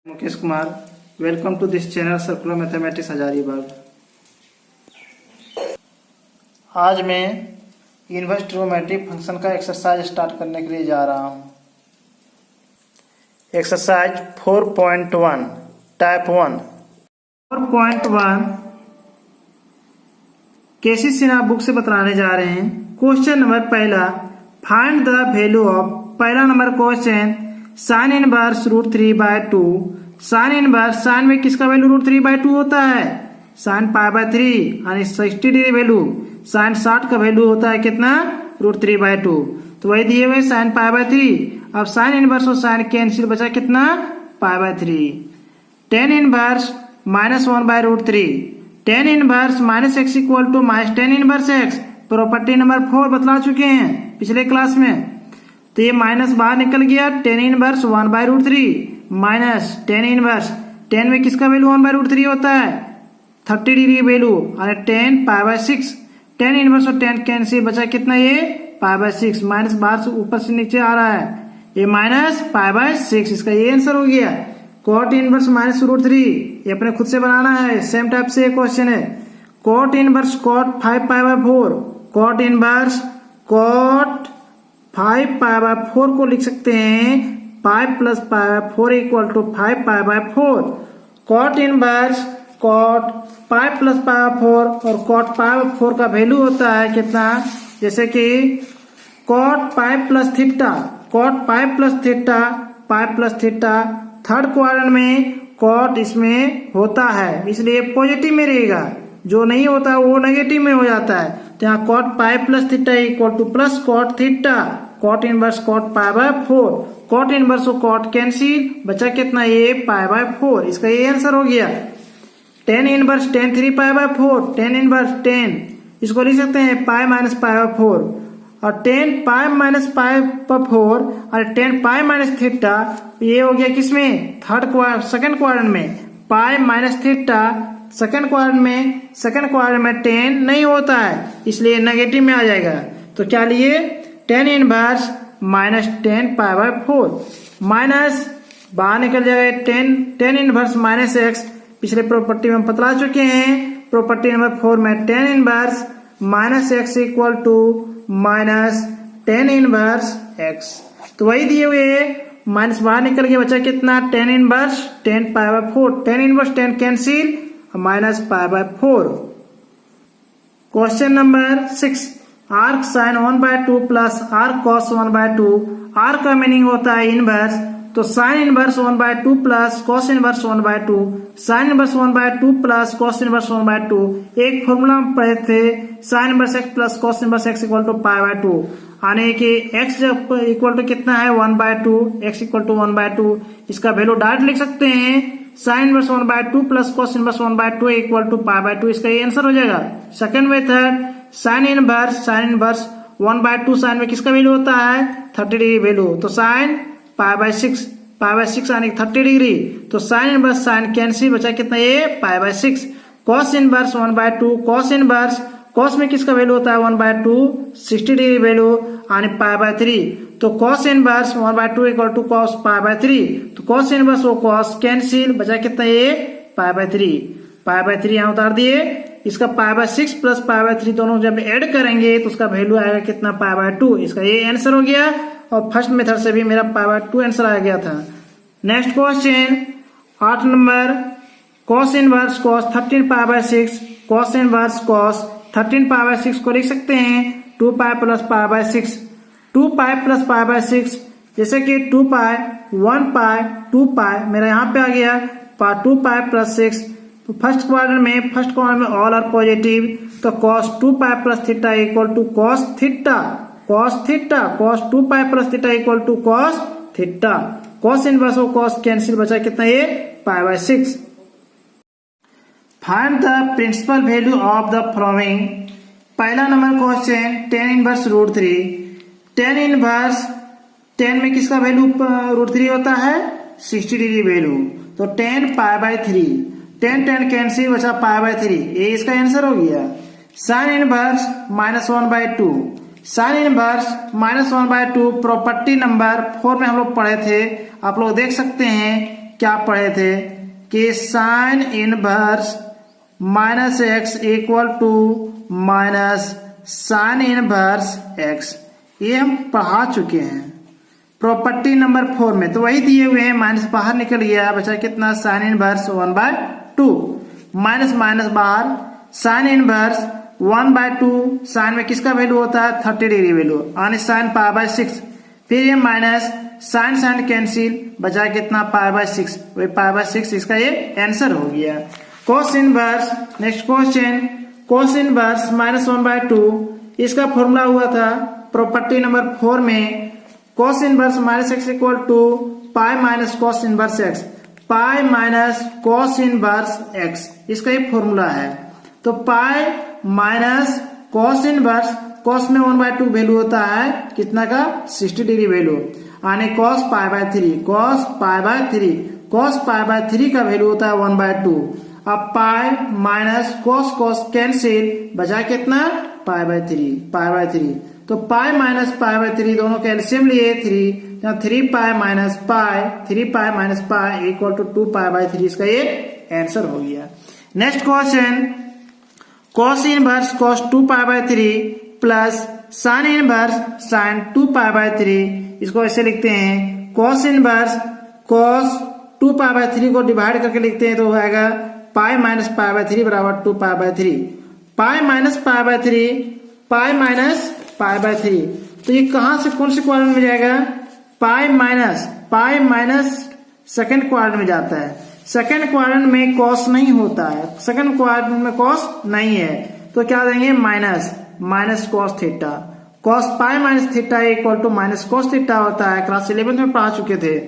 Mukesh Kumar, welcome to this channel circular mathematics Hazaribagh. आज मैं inverse trigonometric function का एक्सरसाइज स्टार्ट करने के लिए जा रहा हूँ। Exercise 4.1 type 1। 4.1 KC Sinha book से बतलाने जा रहे हैं। क्वेश्चन नंबर पहला, फाइंड द वैल्यू ऑफ। पहला number question, sine inverse √3/2। Sine inverse, sine में किसका वैल्यू √3/2 होता है? साइन π/3 यानी 60 डिग्री वैल्यू। साइन 60 का वैल्यू होता है कितना? √3/2। तो वही दिए हुए साइन π/3। अब साइन इनवर्स और साइन कैंसिल, बचा कितना? π/3। Tan inverse -1/√3। Tan inverse -x equal to -tan inverse x। Property number 4 बतला चुके हैं पिछले क्लास में। तो ये माइनस बाहर निकल गया। Tan inverse 1/√3 minus tan inverse, ten में किसका वैल्यू 1/√3 होता है? 30 डिग्री वैल्यू और 10 π/6। टेन इनवर्स और टेन कैंसिल, बचा कितना? ये π/6। माइनस बाहर से ऊपर से नीचे आ रहा है, ये माइनस π/6। इसका ये आंसर हो गया। कॉट इनवर्स -√3 ये अपने खुद से बनाना है। सेम टाइप से क्वेश्चन है। Cot inverse cot 5π/4। Cot inverse cot 5π/4 को लिख सकते हैं 5 + π/4 equal to 5π/4। Cot inverse cot 5 + π/4 और कॉट π/4 का वैल्यू होता है कितना? जैसे कि cot 5 + theta, cot 5 + theta, 5 + theta. Third quadrant में कॉट इसमें होता है, इसलिए पॉजिटिव में रहेगा। जो नहीं होता वो नेगेटिव में हो जाता है। तो यहाँ cot 5 + theta equal to plus cot theta. Cot inverse cot π/4। Cot inverse और कॉट कैंसिल, बचा कितना? ये π/4। इसका ये आंसर हो गया। Tan inverse tan 3π/4। Tan inverse 10 इसको लिख सकते हैं π - π/4 और 10 π - π/4 और 10 π - थीटा। ये हो गया किसमें? सेकंड क्वाड्रेंट में। π - थीटा सेकंड क्वाड्रेंट में 10 नहीं होता है, इसलिए नेगेटिव में आ जाएगा। तो क्या लिए? टेन इनवर्स -10 π/4 माइनस बाहर निकल जाएगा टेन इनवर्स -x। पिछले प्रॉपर्टी में हम बतला चुके हैं। प्रॉपर्टी नंबर 4 में tan inverse -x equal to -10 inverse x। तो वही दिए हुए माइनस बाहर निकल गया, बचा कितना? Tan inverse 10 π/4। Tan inverse 10 cancel, -π/4। Question number 6, arc sine 1/2 plus arc cos 1/2। आर्क का मीनिंग होता है इनवर्स। तो sine inverse 1/2 plus cos inverse 1/2। Sine inverse 1/2 plus cos inverse 1/2। एक फॉर्मूला हम पढ़े थे, sine inverse x plus cos inverse x equal to π/2। आने के x इक्वल टू कितना है? 1/2। x equal to 1/2। इसका वैल्यू डायरेक्ट लिख सकते हैं। Sine inverse 1/2 plus cos inverse 1/2 equal to π/2। इसका ये आंसर हो जाएगा। Second method, sine inverse 1/2। Sine में किसका वैल्यू होता है? 30 डिग्री वैल्यू। तो साइन π/6 यानी 30 डिग्री। तो साइन इनवर्स साइन कैंसिल, बचा कितना? ये π/6। Cos inverse 1/2। Cos inverse, cos में किसका वैल्यू होता है? 1/2 60 डिग्री वैल्यू यानी π/3। तो cos inverse 1/2 equal to cos π/3। तो कॉस इनवर्स वो कॉस कैंसिल, बचा कितना? ये π/3 यहाँ उतार दिए। इसका π/6 प्लस π/3 दोनों जब ऐड करेंगे तो उसका वैल्यू आएगा कितना? π/2। इसका ये आंसर हो गया। और फर्स्ट मेथड से भी मेरा π/2 आंसर आ गया था। नेक्स्ट क्वेश्चन 8 नंबर, cos inverse cos 13 π/6। Cos inverse cos 13 π/6 को लिख सकते हैं 2π + π/6। 2π + π/6 जैसे कि 2π 1π 2π मेरा यहाँ पे आ गया 2π + 6। तो फर्स्ट क्वाड्रेंट में ऑल आर पॉजिटिव। तो cos 2π + theta equal to cos theta. cos 2π + theta equal to cos theta. cos inverse और cos कैंसिल, बचा कितना? ये π/6। Find the principal value of the following. पहला number question, tan inverse √3। Tan inverse 10 में किसका value √3 होता है? 60 डिग्री वैल्यू। तो 10 π/3। 10 कैंसिल, बचा π/3। ये इसका आंसर हो गया। Sign inverse -1/2। Sine inverse -1/2 property number 4 में हम लोग पढ़े थे। आप लोग देख सकते हैं क्या पढ़े थे कि sine inverse minus x equal to minus sine inverse x, ये हम पढ़ा चुके हैं प्रॉपर्टी नंबर 4 में। तो वही दिए हुए हैं, माइनस बाहर निकल गया, बचा कितना साइन इनवर्स 1/2, माइनस माइनस बाहर साइन इनवर्स 1/2, साइन में किसका वैल्यू होता है 30 डिग्री वैल्यू, यानी साइन π/6, फिर ये माइनस साइन साइन कैंसिल, बचा कितना π/6, वही π/6 इसका ये आंसर हो गया। Cos inverse, next question, cos inverse minus 1/2, इसका फॉर्मूला हुआ था प्रॉपर्टी नंबर 4 में, cos inverse minus x equal to pi minus cos inverse x, pi minus cos inverse x, इसका ये फॉर्मूला है। तो pi minus cos inverse, cos में 1/2 value होता है कितना का 60 डिग्री वैल्यू, यानी कॉस π/3, कॉस π/3, कॉस π/3 का वैल्यू होता है 1/2। अब पाई माइनस कॉस कॉस कैंसिल, बचा कितना π/3, तो पाई माइनस π/3 दोनों का एलसीएम लिए 3, 3 pi minus pi, 3 pi minus pi equal to 2 π/3, इसका ये आंसर हो गया। Next question, cos inverse cos 2 π/3 plus sine inverse sine 2 π/3, इसको ऐसे लिखते हैं, कॉस इनवर्स कॉस 2 π/3 को डिवाइड करके लिखते हैं तो हो जाएगा पाई माइनस π/3 बराबर 2 π/3, पाई माइनस π/3, पाई माइनस π/3, तो ये कहां से कौन से क्वाड्रेंट में जाएगा, पाई माइनस सेकंड क्वाड्रेंट में जाता है। सेकंड क्वाड्रेंट में कॉस नहीं होता है, सेकंड क्वाड्रेंट में कॉस नहीं है, तो क्या देंगे minus cos theta, cos pi minus theta equal to minus cos theta होता है, क्लास 11 में पढ़ा चुके थे।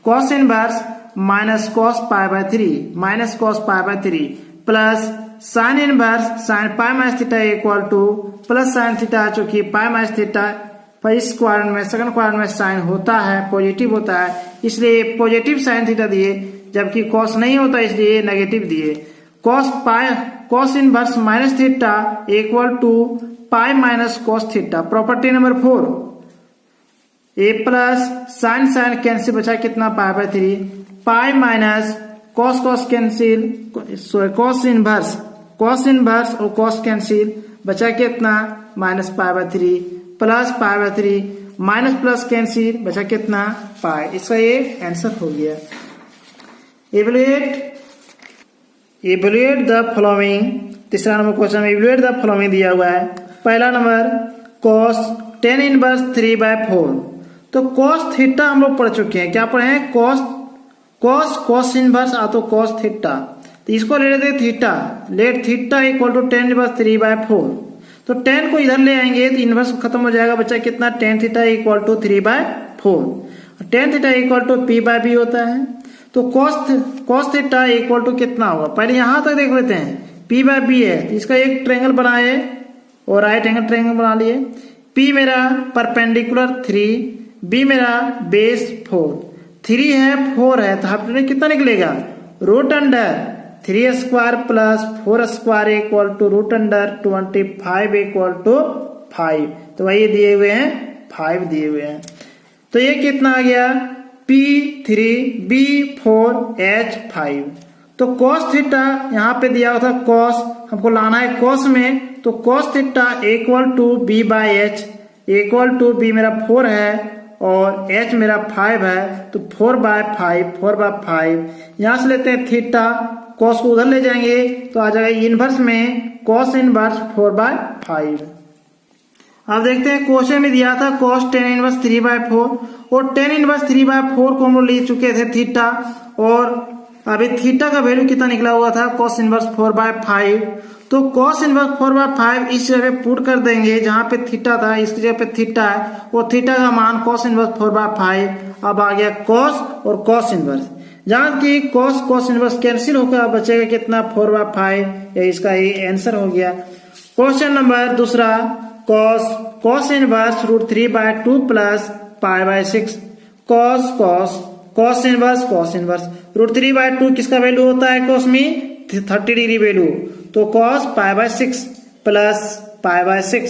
Cos inverse minus cos π/3 plus sine inverse sine pi minus theta equal to plus sine theta, चूंकि पाई माइनस थीटा इस quadrant में second quadrant में साइन होता है, पॉजिटिव होता है, इसलिए पॉजिटिव साइन थीटा दिए, जबकि कॉस नहीं होता इसलिए नेगेटिव दिए। Cos inverse minus theta equal to pi minus cos theta, property number 4, A plus sine sine cancel, बचा कितना π/3, pi minus cos cos cancel, cos inverse और कॉस कैंसिल, बचा कितना minus π/3 plus π/3 minus plus cancel, बचा कितना pi, इसका ये answer हो गया। इवेल्युएट द फॉलोइंग, तीसरा नंबर क्वेश्चन में इवेल्युएट द फॉलोइंग दिया हुआ है। पहला नंबर कॉस tan इनवर्स 3/4, तो कॉस थीटा हम लोग पढ़ चुके हैं, क्या पढ़े हैं, कॉस इनवर्स तो कॉस थीटा, तो इसको ले लेते theta, let theta equal to tan inverse 3/4, तो tan को इधर ले आएंगे तो इनवर्स खत्म हो जाएगा, बच्चा कितना tan theta equal to 3/4, tan theta equal to p/b होता है, तो cos थीटा इक्वल टू कितना होगा, पहले यहां तक देख लेते हैं, p/b है तो इसका एक ट्रायंगल बनाए और राइट एंगल ट्रायंगल बना लिए, p मेरा परपेंडिकुलर 3, b मेरा बेस 4, 3 है 4 है तो हाफ कितना निकलेगा, root under 3 square plus 4 square equal to root under 25 equal to 5, तो वही दिए हुए हैं 5 दिए हुए हैं, तो ये कितना आ गया P3B4H5, तो cos थीटा यहाँ पे दिया हुआ था, cos हमको लाना है cos में, तो cos theta equal to B/H equal to B मेरा 4 है और H मेरा 5 है, तो 4/5 यहां से लेते हैं थीटा, cos को उधर ले जाएंगे तो आ जाएगा इनवर्स में cos इनवर्स 4/5। अब देखते हैं क्वेश्चन में दिया था cos tan इनवर्स 3/4 और tan इनवर्स 3/4 को हम लोग ले चुके थे थीटा, और अभी थीटा का वैल्यू कितना निकला हुआ था cos इनवर्स 4/5, तो cos इनवर्स 4/5 इस जगह पे पुट कर देंगे, जहां पे थीटा था इस जगह पे थीटा है, और थीटा का मान cos इनवर्स 4/5, अब आ गया cos और cos इनवर्स, जहां की cos इनवर्स कैंसिल होकर बचेगा कितना 4/5, ये इसका ही आंसर हो गया। क्वेश्चन नंबर दूसरा, cos inverse √3/2 plus π/6, cos inverse √3/2 किसका वैल्यू होता है cos में 30 डिग्री वैल्यू, तो cos π/6 प्लस π/6,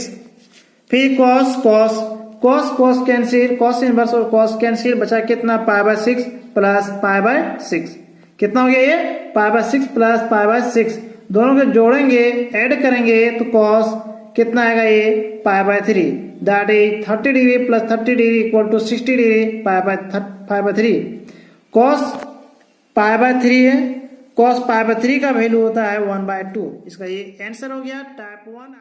फिर cos cos cancel, cos inverse और कॉस कैंसिल, बचा कितना π/6 प्लस π/6। कितना हो गया ये π/6 प्लस π/6, दोनों को जोड़ेंगे ऐड करेंगे तो कॉस कितना आएगा ये π/3, that is 30 degree plus 30 degree equal to 60 degree π/3। Cos π/3 है, कॉस π/3 का वैल्यू होता है 1/2। इसका ये आंसर हो गया टाइप 1।